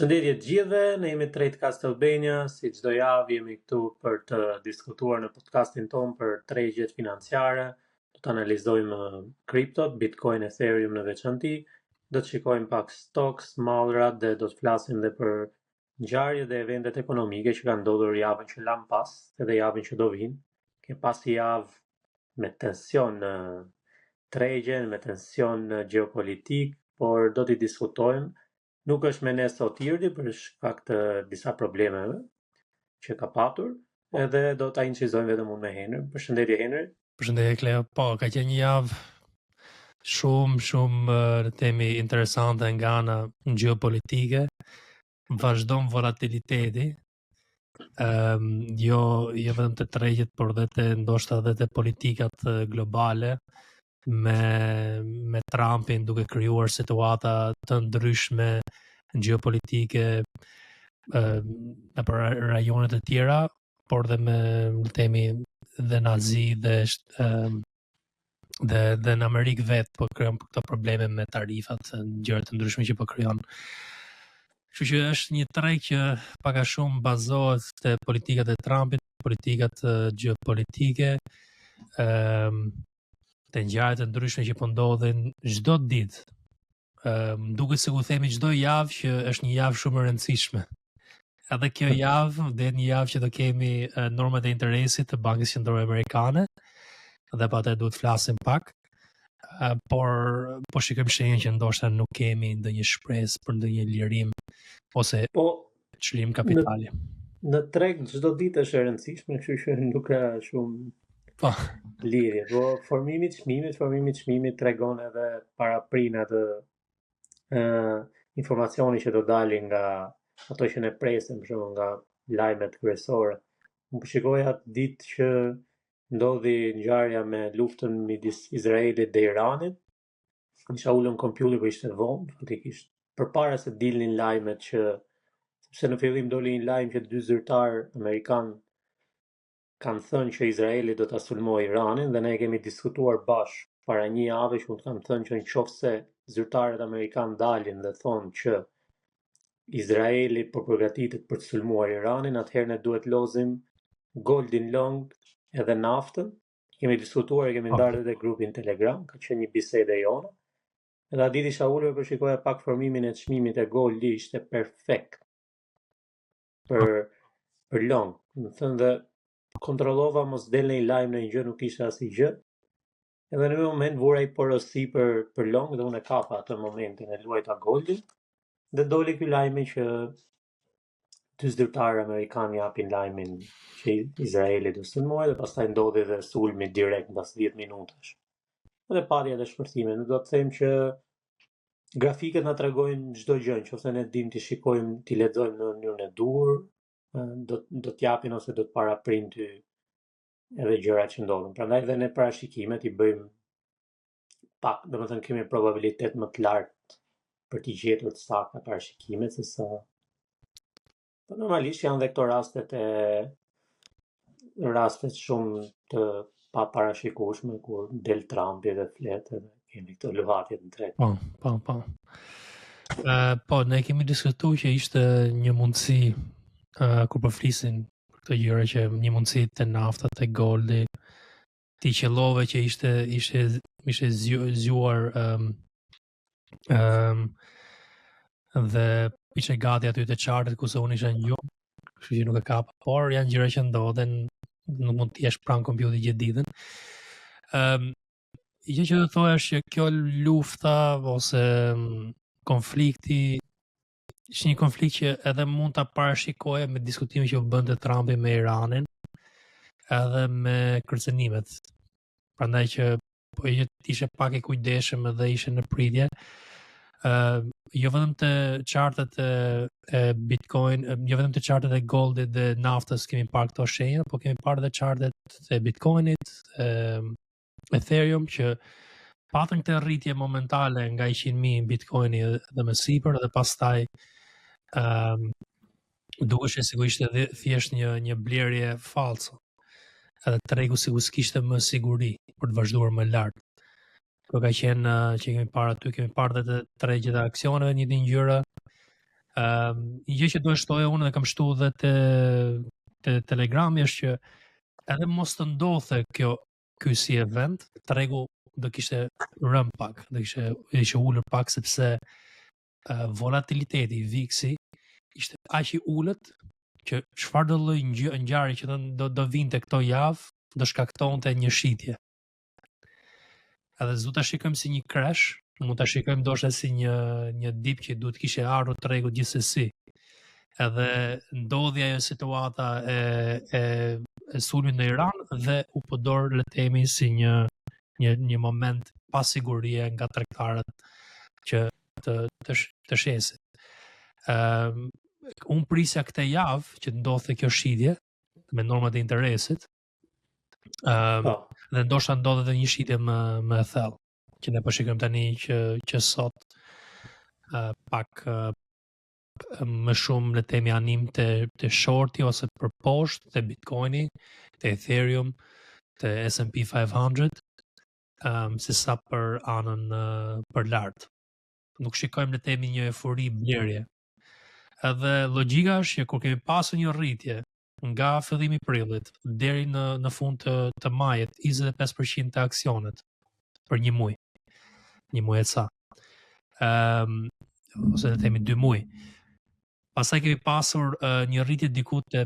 Përshëndetje të gjithëve, ne jemi Tradecast Albania, si çdo javë jemi këtu për të diskutuar në podcastin ton për tregjet financiare, do të analizojmë kriptot, Bitcoin, Ethereum në veçanti, do të shikojmë pak stocks, mallrat dhe do të flasim edhe për ngjarjet dhe eventet ekonomike që kanë ndodhur javën që lan pas, edhe javën që do vinë. Ke pasi javë me tension tregje, me tension gjeopolitik, por do t'i diskutojmë. Nuk është me ne sot Irdi për shkak të disa problemeve që ka patur, edhe do ta incizojmë vetëm unë me Henry. Përshëndetje Henry. Përshëndetje Kleo. Po, ka qenë një javë shumë temi interesante nga ana gjeopolitike. Vazhdon volatiliteti. Jo vetëm të tregjet, por edhe të ndoshta edhe të politikat globale me Trumpin duke krijuar situata të ndryshme gjeopolitike në për rajonet e tjera, por dhe me temi dhe Nazi dhe në Amerikë vetë po krijon këto probleme me tarifat, gjëra të ndryshme që po krijon. Kështu që është një treg që pak a shumë bazohet te politikat e Trumpit, politikat gjeopolitike, të ngjarjet të ndryshme që po ndodhin çdo ditë. Duket se u themi çdo javë që është një javë shumë e rëndësishme. Edhe kjo javë dhe një javë që do kemi normat e interesit të Bankës Qendrore Amerikane, dhe pa të duhet flasim pak, por po shikojmë shenjë që ndoshta nuk kemi ndonjë shpresë për ndonjë lirim ose çlim kapitali. Në treg çdo ditë është e rëndësishme, kështu që nuk ka shumë lidhje. Po formimi i çmimit tregon edhe paraprin atë informacioni që do dalin nga ato që ne presim, për shembull nga lajmet kryesore. Unë shikoja atë ditë që ndodhi ngjarja me luftën midis Izraelit dhe Iranit. Isha ulur në kompjuter, po ishte vonë, faktikisht. Përpara se dilnin lajmet që, sepse në fillim doli një lajm që 2 zyrtar amerikan kanë thënë që Izraeli do ta sulmojë Iranin dhe ne kemi diskutuar bashkë para një jave që kanë thënë që nëse zyrtarët amerikan dalin dhe thonë që Izraeli po përgatitet për të sulmuar Iranin, atëherë ne duhet lozim goldin long edhe naftën. Kemi diskutuar, kemi ndarë edhe grupin Telegram, ka qenë një bisede jone. Edhe a ditë isha ulur për shikoja pak formimin e çmimit e goldi, ishte perfekt për long. Më thënë dhe kontrollova mos del një lajm në një gjë, nuk ishte asnjë gjë. Edhe në një moment vura i porosi për long dhe unë e kapa atë momentin e luajta goldin. Dhe doli ky lajmi që 2 zyrtarë amerikanë japin lajmin që Izraeli do sulmojë dhe pastaj ndodhi dhe sulmi direkt pas 10 minutash. Dhe pati edhe shpërthime. Ne do të them që grafiket na tregojnë çdo gjë, nëse ne dim të shikojmë, të lexojmë në mënyrën e duhur, do të japin ose do të paraprin ty edhe gjërat që ndodhin. Prandaj edhe ne parashikimet i bëjmë pak, domethënë kemi probabilitet më të lartë për të gjetur të sakta parashikimet se sa. Po normalisht janë dhe këto rastet shumë të pa parashikueshme kur del Trumpi dhe flet edhe kemi këto lëvazje të drejtë. Po. Po, ne kemi diskutuar që ishte një mundësi kur po flisin për këto gjëra që një mundësi të nafta, të goldi, ti qellove që ishte zgjuar dhe ishte gati aty të chartet ku se unë isha në gjumë, kështu që nuk e kapa, por janë gjëra që ndodhen, nuk mund të jesh pranë kompjuterit gjithë ditën. Gjë që do thoya është që kjo lufta ose konflikti është një konflikt që edhe mund ta parashikoje me diskutimin që u bënte Trumpi me Iranin, edhe me kërcënimet. Prandaj që po ishte pak i kujdesshëm edhe ishte në pritje. Jo vetëm të chartet e Bitcoin, jo vetëm të chartet e goldit dhe naftës kemi parë këto shenja, po kemi parë edhe chartet e Bitcoinit, Ethereum që patën këtë rritje momentale nga 100.000 Bitcoini dhe më sipër dhe pastaj dukesh sigurisht edhe thjesht një blerje falso. Edhe tregu sigurisht kishte më siguri për të vazhduar më lart. Kjo ka qenë që kemi parë aty, kemi parë edhe të tregjet e aksioneve një gjëra. Një gjë që do e shtoja unë dhe kam shtu dhe te Telegrami është që edhe mos të ndodhe ky si event, tregu do kishte rëm pak, do kishte ulur pak sepse volatiliteti i VIX-i ishte aq i ulët që çfarë do lloj ngjarje që do vinte këto javë do shkaktonte një shitje. Edhe s'du ta shikojmë si një crash, mund ta shikojmë ndoshta si një dip që duhet kishte ardhur tregu gjithsesi. Edhe ndodhi ajo situata e sulmit në Iran dhe u përdor le të themi si një moment pa sigurie nga tregtarët që të shesin. Unë prisja këtë javë që ndodhte kjo shitje me normat e interesit, dhe ndoshta ndodhet edhe një shitje më e thellë, që ne po shikojmë tani që sot pak më shumë le të themi anim te shorti ose për poshtë te Bitcoini, te Ethereum, te S&P 500, se sa për anën për lart. Nuk shikojmë le të themi një eufori blerje. Edhe logjika është që kur kemi pasur një rritje nga fillimi i prillit deri në fund të majit 25% të aksionet për një muaj e ca, ose le të themi 2 muaj. Pastaj kemi pasur një rritje diku te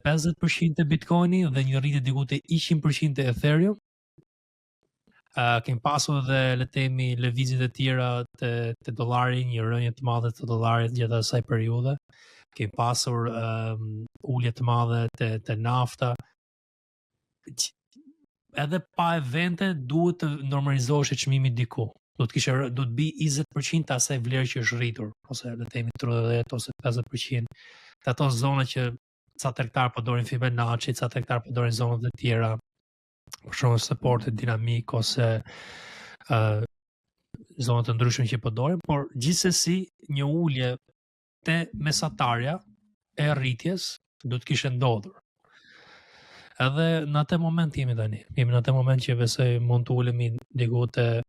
50% të Bitcoini dhe një rritje diku te 100% të Ethereum. Kemi pasur edhe le të themi lëvizjet e tjera te dollari, një rënje të madhe të dollarit gjatë asaj periudhe. Kemi pasur ulje të madhe te nafta. Edhe pa evente duhet të normalizohej çmimi diku. Do të bi 20% të asaj vlerë që është rritur, ose le të themi 30 ose 50% të ato zona që ca tregtar përdorin Fibonacci, ca tregtar përdorin zonat e tjera, për shembull supportet dinamik ose zonat të ndryshme që përdorin, por gjithsesi një ulje te mesatarja e rritjes do të kishte ndodhur. Edhe në atë moment jemi tani. Jemi në atë moment që besoj mund të ulemi diku te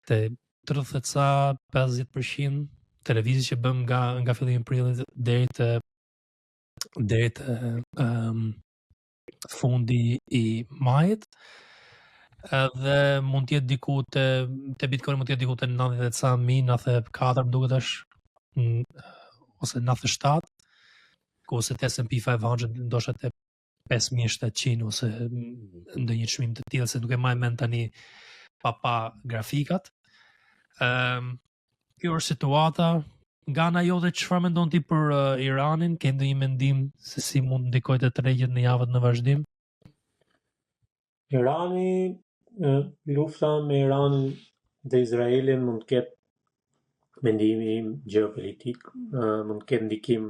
30 ca 50% televizit që bëm nga fillimi i prillit deri te fundi i majit. Edhe mund të jetë diku te Bitcoin mund të jetë diku te 90 ca mijë, 94 më duket është, ose 97, ose te S&P 500 ndoshta te 5700 ose ndonjë çmim të tillë, se nuk e mbaj mend tani pa grafikat. Kjo është situata. Nga ana jote çfarë mendon ti për Iranin? Ke ndonjë mendim se si mund ndikojë të tregjet në javët në vazhdim? Irani, lufta me Iranin dhe Izraelin mund të ketë mendimi gjeopolitik, mund të ketë ndikim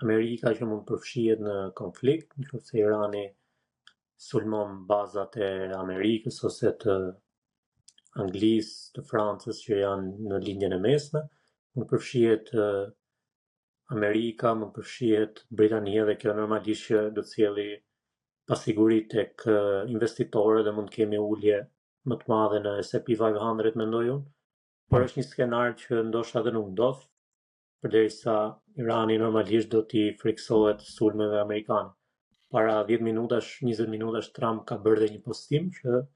Amerika që mund përfshihet në konflikt, nëse Irani sulmon bazat e Amerikës ose të Anglisë, të Francës që janë në linjën e mesme, mund përfshihet Amerika, mund përfshihet Britania dhe kjo normalisht që do të sjellë pasiguri tek investitorët dhe mund kemi ulje më të madhe në S&P 500 mendoj unë, por është një skenar që ndoshta edhe nuk ndodh, përderisa Irani normalisht do t'i friksohet sulmeve amerikane. Para 10 minutash, 20 minutash Trump ka bërë dhe një postim që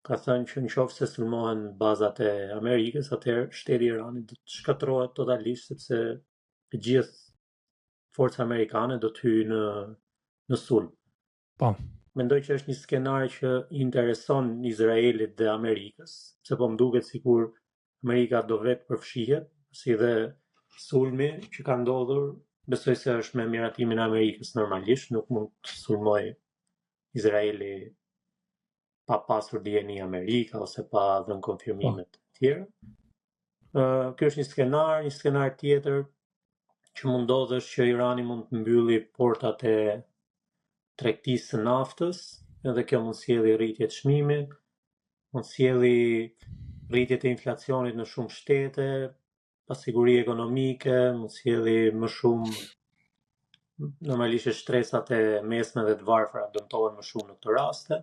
ka thënë që nëse sulmohen bazat e Amerikës, atëherë shteti i Iranit do të shkatërrohet totalisht sepse të gjithë forcat amerikane do të hyjnë në sulm. Po. Mendoj që është një skenar që intereson Izraelit dhe Amerikës, se po më duket sikur Amerika do vetë përfshihet, si dhe sulmi që ka ndodhur, besoj se është me miratimin e Amerikës normalisht, nuk mund të sulmoj Izraeli pa pasur dijeni Amerika ose pa dhënë konfirmimet të tjera. Kjo është një skenar tjetër që mund ndodhë është që Irani mund të mbylli portat e tregtisë së naftës, edhe kjo mund sjellë rritje të çmimit, mund sjellë rritje të inflacionit në shumë shtete, pasiguri ekonomike, mund sjellë më shumë, normalisht shtresat e mesme dhe të varfra dëmtohen më shumë në këtë raste,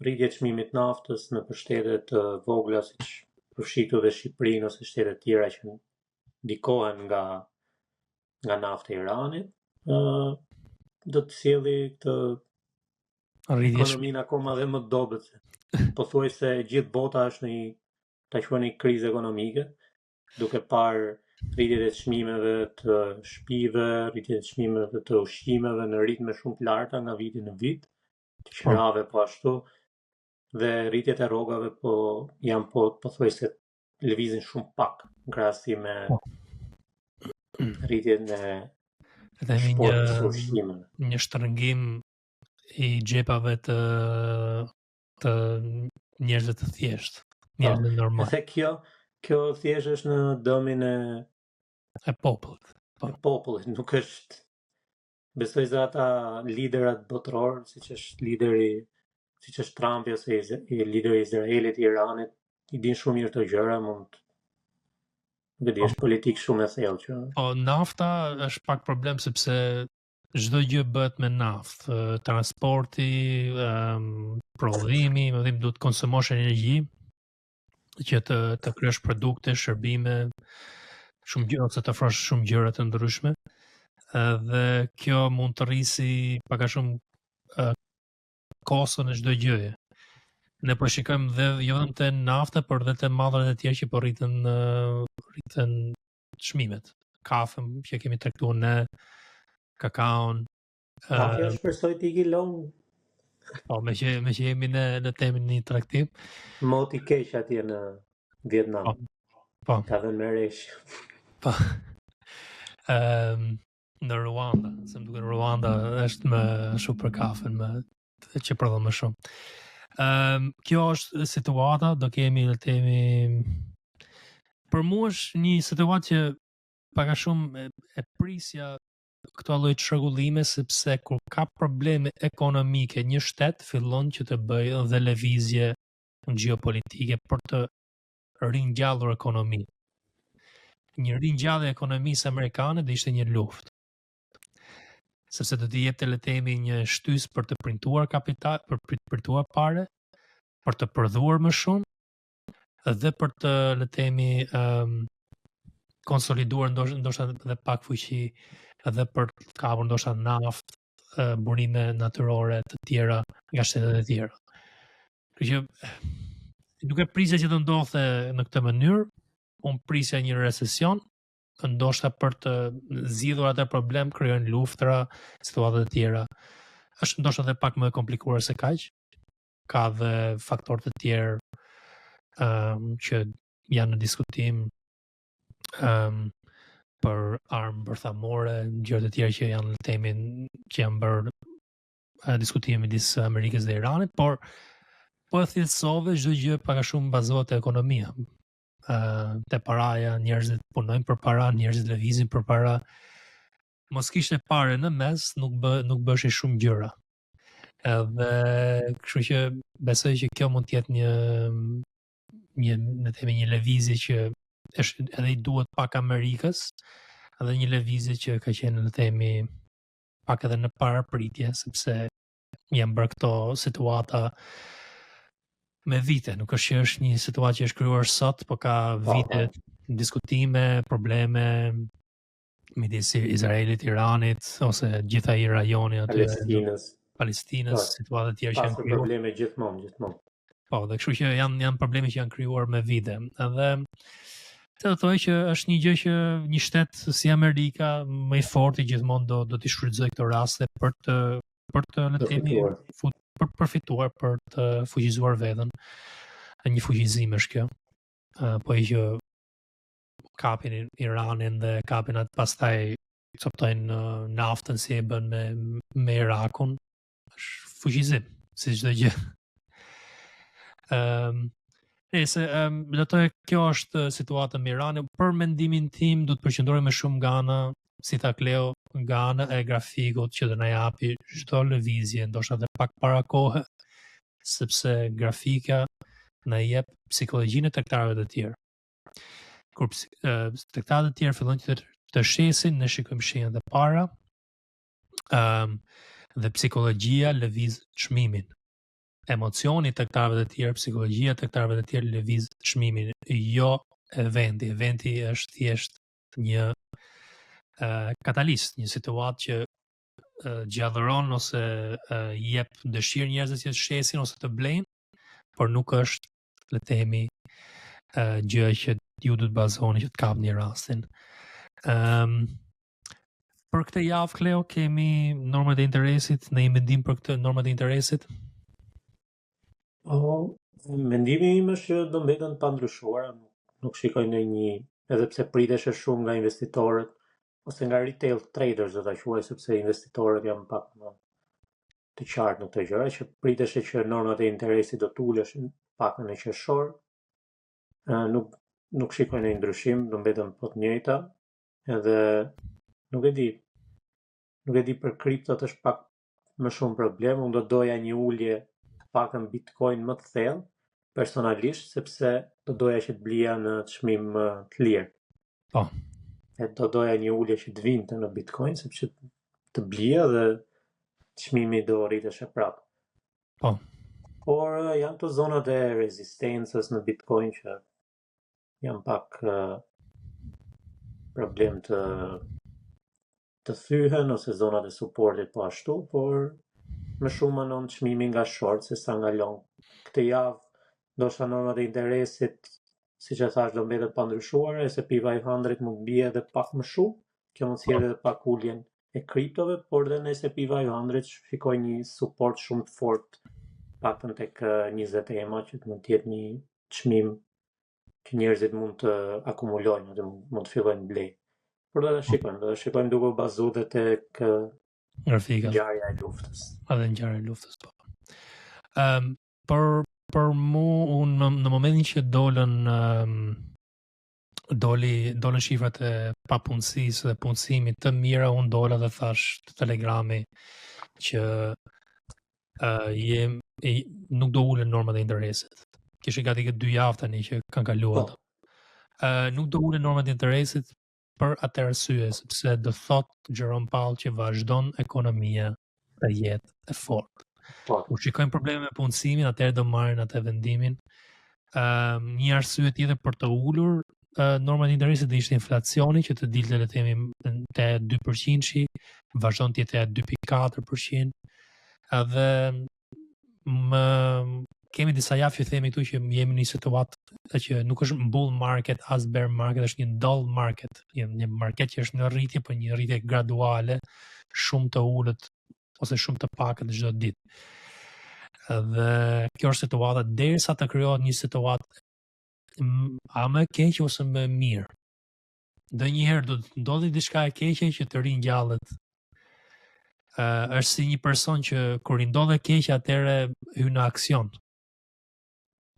rritje të çmimit naftës në shtete të vogla siç përfshi këtu dhe Shqipërinë ose shtete tjera që ndikohen nga nafta e Iranit, do të sjellë këtë ekonominë akoma dhe më të dobët. Pothuajse gjithë bota është në ta quajmë krizë ekonomike, duke parë rritjet e çmimeve të shtëpive, rritjet e çmimeve të ushqimeve në ritme shumë të larta nga viti në vit, të qirave po ashtu, dhe rritjet e rrogave janë pothuajse lëvizin shumë pak në krahasim me rritjen e shportit të ushqimeve. Një shtrëngim i xhepave të njerëzve të thjeshtë, njerëzve normal. Dhe kjo thjesht është në dëmin e popullit. Popullit, nuk është. Besoj se ata liderat botëror, siç është Trumpi ose lideri i Izraelit, i Iranit, i din shumë mirë këto gjëra, mund është politik shumë e thellë që. Po nafta është pak problem sepse çdo gjë bëhet me naftë, transporti, prodhimi, më thënë duhet konsumosh energji që të kryesh produkte, shërbime, shumë gjëra, ose të ofrosh shumë gjëra të ndryshme. Dhe kjo mund të rrisi pak a shumë kostën e çdo gjëje. Ne po shikojmë dhe jo vetëm te nafta, por edhe te mallet e tjerë që po rriten çmimet. Kafën që kemi tregtuar ne, kakaon. Kafja është përsoj t'i long. Po, me që jemi në temin një tregtim. Moti keq atje në Vietnam. Po. Ka dhënë me resh. Po. Në Ruanda, se më duket Ruanda është më shumë për kafen, që prodhon më shumë. Kjo është situata, do kemi në temi. Për mua është një situatë që pak a shumë e prisja këto lloj çrregullime, sepse kur ka probleme ekonomike një shtet fillon që të bëjë dhe lëvizje gjeopolitike për të ringjallur ekonominë. Një ringjallje e ekonomisë amerikane do ishte një luftë. Sepse do të jepte le të themi një shtys për të printuar kapital, për të printuar pare, për të prodhuar më shumë dhe për të le të themi konsoliduar ndoshta edhe pak fuqi edhe për të kapur ndoshta naftë, burime natyrore të tjera nga shtetet e tjera. Kështu që duke prisja që të ndodhte në këtë mënyrë, unë prisja një recesion, ndoshta për të zgjidhur atë problem krijojnë luftra, situata të tjera. Është ndoshta edhe pak më e komplikuar se kaq. Ka dhe faktorë të tjerë që janë në diskutim, për armë bërthamore, gjëra të tjera që janë në temin që janë bërë diskutime midis Amerikës dhe Iranit, por po e thellësove çdo gjë pak a shumë bazohet te ekonomia. Te paraja, njerëzit punojnë për para, njerëzit lëvizin për para. Mos kishte pare në mes, nuk bëhej shumë gjëra. Edhe kështu që besoj që kjo mund të jetë një lëvizje që është edhe i duhet pak Amerikës, edhe një lëvizje që ka qenë në themi pak edhe në parapritje, sepse janë bërë këto situata me vite, nuk është që është një situatë që është krijuar sot, por ka vite diskutime, probleme midis Izraelit, Iranit ose gjithaj rajoni aty Palestinës, situata të tjera që janë krijuar. Probleme gjithmonë. Po, dhe kështu që janë probleme që janë krijuar me vite. Edhe të thoj që është një gjë që një shtet si Amerika më i fortë gjithmonë do t'i shfrytëzojë këto raste për të le të themi për përfituar, për të fuqizuar veten. Një fuqizim është kjo. Po e që kapin Iranin dhe kapin atë pastaj coptojnë naftën si e bën me Irakun, është fuqizim, si çdo gjë. Kjo është situata me Iranin. Për mendimin tim, du të përqendrohemi shumë nga ana, si ta Kleo, nga ana e grafikut që do na japi çdo lëvizje, ndoshta edhe pak para kohe, sepse grafika na jep psikologjinë e tregtarëve të tjerë. Kur tregtarët e tjerë fillojnë të shesin, ne shikojmë shenjat e para, dhe psikologjia lëviz çmimin. Emocioni të tregtarëve të tjerë, psikologjia të tregtarëve të tjerë lëviz çmimin, jo eventi. Eventi është thjesht një katalist, një situatë që gjallëron ose jep dëshirë njerëzve që të shesin ose të blejnë, por nuk është, le të themi, gjë që ju do të bazoni që të kapni rastin. Për këtë javë, Kleo, kemi normat e interesit, në i mendim për këtë normat e interesit? Mendimi im është që do mbeten pa ndryshuara, nuk shikoj ndonjë, edhe pse pritesh shumë nga investitorët ose nga retail traders, do ta quaj, sepse investitorët janë pak më të qartë në këtë gjëra, që pritesh që normat e interesit do të uleshin pak në qershor. Nuk shikoj ndonjë ndryshim, do mbeten po të njëjta, edhe nuk e di për kriptot është pak më shumë problem. Unë do doja një ulje pakën Bitcoin më të thellë personalisht, sepse do doja që të blija në çmim të lirë. Po. E do doja një ulje që të vinte në Bitcoin, sepse të blija dhe çmimi do rritesh prapë. Po. Por janë të zonat e rezistencës në Bitcoin që janë pak problem të thyhen, ose zonat e supportit po ashtu, por më shumë anon çmimi nga short se sa nga long. Këtë javë ndoshta normat e interesit, siç e thash, do mbetet pa ndryshuar, S&P 500 mund të bie edhe pak më shumë, kjo mund të sjellë edhe pak uljen e kriptove, por edhe në S&P 500 shikoj një support shumë të fortë, paktën tek 20 EMA, që mund të jetë një çmim që njerëzit mund të akumulojnë, dhe mund të fillojnë blej. Por do ta shikojmë duke u bazuar tek ngjarja e luftës. Edhe ngjarja e luftës, po. Për mu, unë në momentin që dolën shifrat e papunësisë dhe punësimit të mira, unë dola dhe thash të Telegrami që nuk do ulen normat e interesit. Kishe gati këtë 2 javë tani që kanë kaluar. Nuk do ulen normat e interesit për atë arsye, sepse do thotë Jerome Powell që vazhdon ekonomia të jetë e fortë. U shikojmë probleme me punësimin, atëherë do marrin atë vendimin. Një arsye tjetër për të ulur normat e interesit dhe ishte inflacioni, që të dilte, le të themi, te 2%, vazhdon të jetë 2.4%. Edhe kemi disa javë që themi këtu që jemi në situatë që nuk është bull market as bear market, është një dull market, një market që është në rritje, por një rritje graduale, shumë të ulët ose shumë të pakët çdo ditë. Dhe kjo është situata derisa të krijohet një situatë a më keq ose më mirë. Ndonjëherë do të ndodhi diçka e keqe që të ringjallet. Është si një person që kur i ndodhe keq, atëherë hyn në aksion.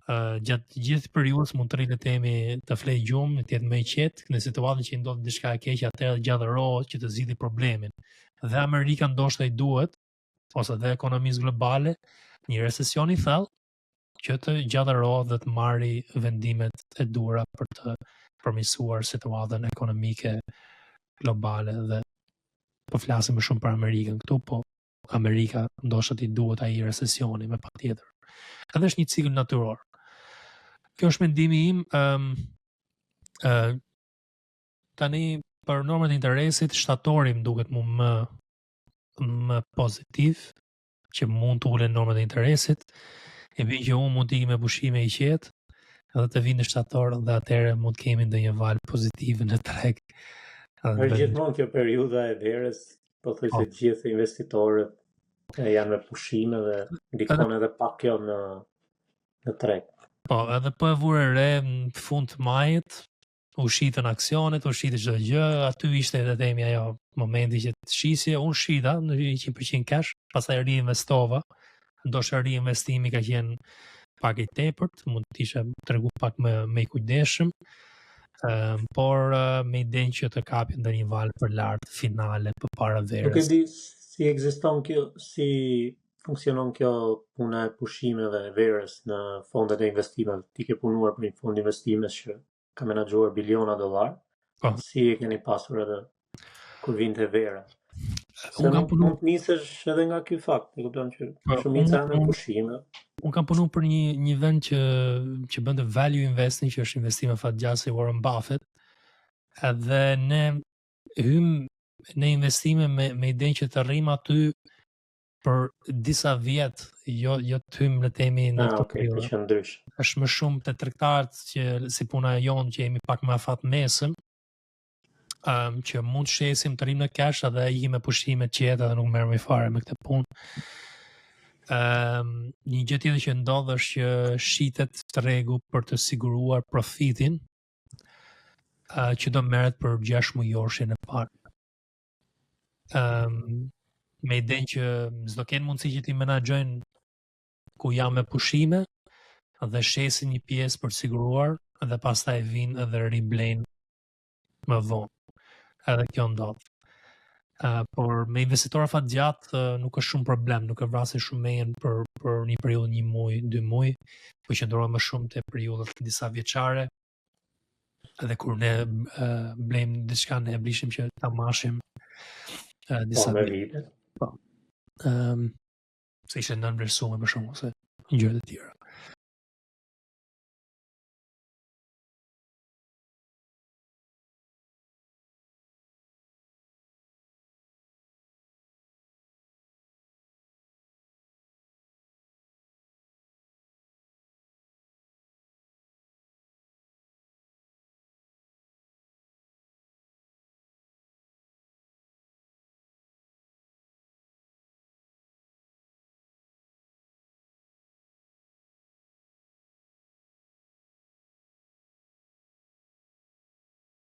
Gjatë gjithë periudhës mund të rritë temi të flej gjumë, të jetë më i qetë, në situatën që i ndodh diçka e keqe, atëherë gjallërohet që të zgjidhë problemin. Dhe Amerika ndoshta i duhet, ose dhe ekonomisë globale, një recesion i thellë që të gjallërohet dhe të marrë vendimet e duhura për të përmirësuar situatën ekonomike globale. Dhe po flasim më shumë për Amerikën këtu, po Amerika ndoshta i duhet ai recesioni me patjetër. Edhe është një cikël natyror. Kjo është mendimi im. Tani për normat e interesit, shtatori më duket më pozitiv, që mund të ulen normat e interesit, e vjen që unë mund të ikim me pushime i qetë, edhe të vinë në shtator, dhe atëherë mund të kemi ndonjë valë pozitive në treg. Është gjithmonë kjo periudha e verës, po thoj se gjithë investitorët janë me pushime dhe ndikon edhe pak kjo në treg. Po, edhe po e vure re në fund të majit, u shitën aksionet, u shitën çdo gjë, aty ishte edhe themi ajo momenti që të shisje, unë shita në 100% cash, pastaj riinvestova, ndoshta riinvestimi ka qenë pak i tepërt, mund të isha tregu pak më i kujdesshëm, por me idenë që të kapin ndonjë valë për lart finale përpara verës. Nuk e di si ekziston kjo, si funksionon kjo puna e pushimeve verës në fondet e investimeve. Ti ke punuar për një fond investimesh që ka menaxhuar biliona dollar. Si e keni pasur edhe kur vinte vera? Se mund të nisesh edhe nga ky fakt, e kupton që shumica janë në pushime. Unë kam punuar për një vend që bënte value investing, që është investime fatgjase i Warren Buffett. Edhe ne hym në investime me idenë që të rrim aty për disa vjet, jo të hym në temi në këtë okay, periudhë. që ndrysh. Është më shumë të tregtarët që si puna jonë që jemi pak më afat mesëm, që mund shesim të rrim në cash edhe i me pushime qeta dhe nuk merrem fare me këtë punë. Një gjë tjetër që ndodh është që shitet tregu për të siguruar profitin që do merret për 6 mujorshin e parë. Me idenë që s'do kenë mundësi që t'i menaxhojnë ku jam me pushime dhe shesin një pjesë për të siguruar dhe pastaj vinë edhe riblejnë më vonë. Edhe kjo ndodh. Por me investitor afat gjatë nuk është shumë problem, nuk e vrasin shumë mejen për një periudhë 1 muaj, 2 muaj, po qëndrohen më shumë te periudhat disa vjeçare. Edhe kur ne blejmë diçka ne blishim që ta mashim disa vite. Po. Se ishte nënvlerësuar për shkak se gjëra të tjera.